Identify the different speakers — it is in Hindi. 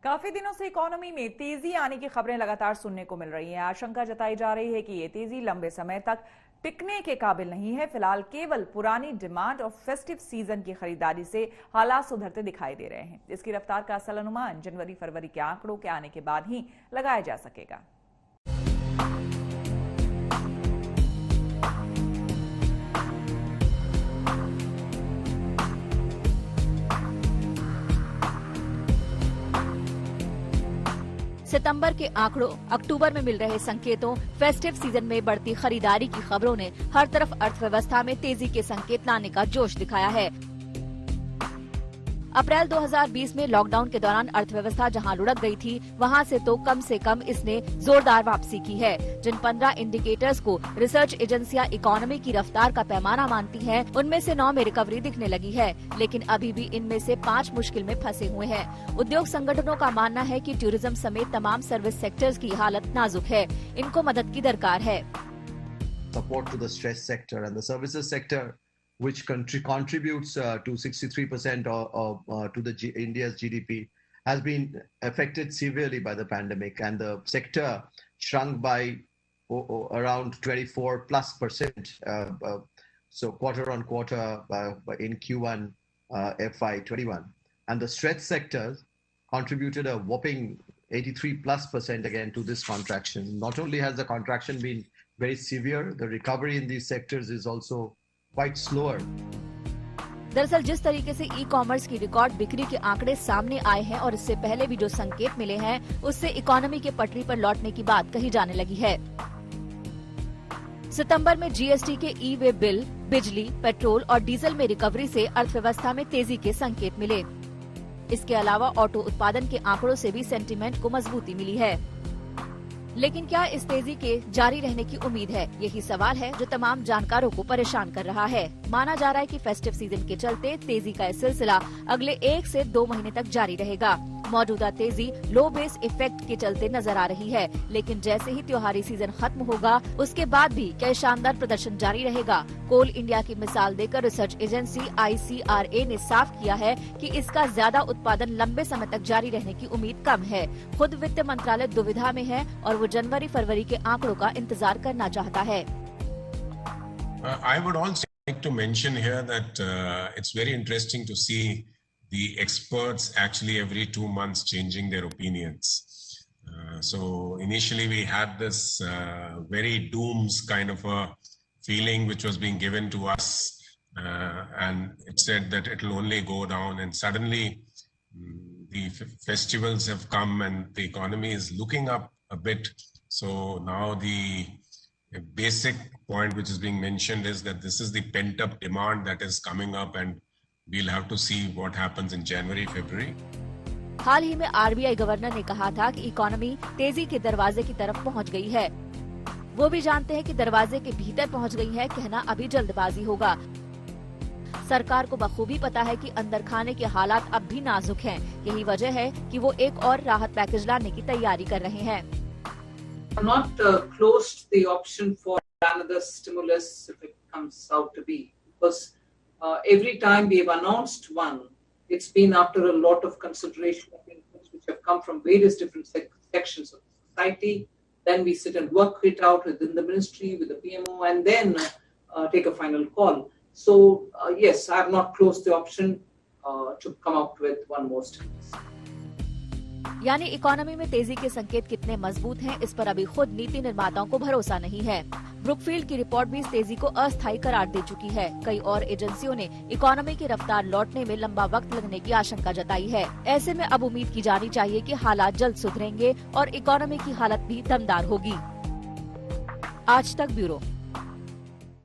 Speaker 1: काफी दिनों से इकोनॉमी में तेजी आने की खबरें लगातार सुनने को मिल रही हैं। आशंका जताई जा रही है कि ये तेजी लंबे समय तक टिकने के काबिल नहीं है। फिलहाल केवल पुरानी डिमांड और फेस्टिव सीजन की खरीदारी से हालात सुधरते दिखाई दे रहे हैं। इसकी रफ्तार का असल अनुमान जनवरी फरवरी के आंकड़ों के आने के बाद ही लगाया जा सकेगा।
Speaker 2: सितंबर के आंकड़ों, अक्टूबर में मिल रहे संकेतों, फेस्टिव सीजन में बढ़ती खरीदारी की खबरों ने हर तरफ अर्थव्यवस्था में तेजी के संकेत लाने का जोश दिखाया है। अप्रैल 2020 में लॉकडाउन के दौरान अर्थव्यवस्था जहां लुढ़क गई थी, वहां से कम इसने जोरदार वापसी की है। जिन 15 इंडिकेटर्स को रिसर्च एजेंसियां इकोनॉमी की रफ्तार का पैमाना मानती हैं, उनमें से 9 में रिकवरी दिखने लगी है, लेकिन अभी भी इनमें से 5 मुश्किल में फंसे हुए हैं। उद्योग संगठनों का मानना है कि टूरिज्म समेत तमाम सर्विस सेक्टर्स की हालत नाजुक है, इनको मदद की दरकार है।
Speaker 3: Support to the stress sector and the services sector, which contributes to 63% to India's GDP, has been affected severely by the pandemic, and the sector shrunk by around 24+%. So quarter on quarter in Q1 FY21, and the stretch sectors contributed a whopping 83+% again to this contraction. Not only has the contraction been very severe, the recovery in these sectors is also quite slower.
Speaker 2: दरअसल जिस तरीके से ई कॉमर्स की रिकॉर्ड बिक्री के आंकड़े सामने आए हैं और इससे पहले भी जो संकेत मिले हैं, उससे इकोनॉमी के पटरी पर लौटने की बात कही जाने लगी है। सितंबर में जीएसटी के ई वे बिल, बिजली, पेट्रोल और डीजल में रिकवरी से अर्थव्यवस्था में तेजी के संकेत मिले। इसके अलावा ऑटो उत्पादन के आंकड़ों से भी सेंटीमेंट को मजबूती मिली है। लेकिन क्या इस तेजी के जारी रहने की उम्मीद है? यही सवाल है जो तमाम जानकारों को परेशान कर रहा है। माना जा रहा है कि फेस्टिव सीजन के चलते तेजी का यह सिलसिला अगले 1 से 2 महीने तक जारी रहेगा। मौजूदा तेजी लो बेस इफेक्ट के चलते नजर आ रही है, लेकिन जैसे ही त्योहारी सीजन खत्म होगा, उसके बाद भी क्या शानदार प्रदर्शन जारी रहेगा? कोल इंडिया की मिसाल देकर रिसर्च एजेंसी ICRA ने साफ किया है कि इसका ज्यादा उत्पादन लंबे समय तक जारी रहने की उम्मीद कम है। खुद वित्त मंत्रालय दुविधा में है और वो जनवरी फरवरी के आंकड़ों का इंतजार करना चाहता है।
Speaker 4: I would also like to mention here that it's very interesting to see the experts actually every 2 months changing their opinions. So initially we had this very dooms kind of a feeling which was being given to us, and it said that it will only go down, and suddenly the festivals have come and the economy is looking up a bit. So now the basic point which is being mentioned is that this is the pent up demand that is coming up, and we'll have to see what happens in January, February.
Speaker 2: हाल ही में RBI गवर्नर ने कहा था कि इकोनॉमी तेजी के दरवाजे की तरफ पहुंच गई है। वो भी जानते हैं कि दरवाजे के भीतर पहुंच गई है, कहना अभी जल्दबाजी होगा। सरकार को बखूबी पता है कि अंदर खाने के हालात अब भी नाजुक हैं। यही वजह है कि वो एक और राहत पैकेज लाने की तैयारी कर रहे हैं।
Speaker 5: Not closed the option for another stimulus if it comes out to be, because every time we have announced one, it's been after a lot of consideration of inputs which have come from various different sections of society. Then we sit and work it out within the ministry, with the PMO, and then take a final call. So yes, I have not closed the option to come up with one more stimulus.
Speaker 2: यानी इकोनॉमी में तेजी के संकेत कितने मजबूत हैं, इस पर अभी खुद नीति निर्माताओं को भरोसा नहीं है। ब्रुकफील्ड की रिपोर्ट भी इस तेजी को अस्थायी करार दे चुकी है। कई और एजेंसियों ने इकोनॉमी की रफ्तार लौटने में लंबा वक्त लगने की आशंका जताई है। ऐसे में अब उम्मीद की जानी चाहिए कि हालात जल्द सुधरेंगे और इकोनॉमी की हालत भी दमदार होगी। आज तक ब्यूरो।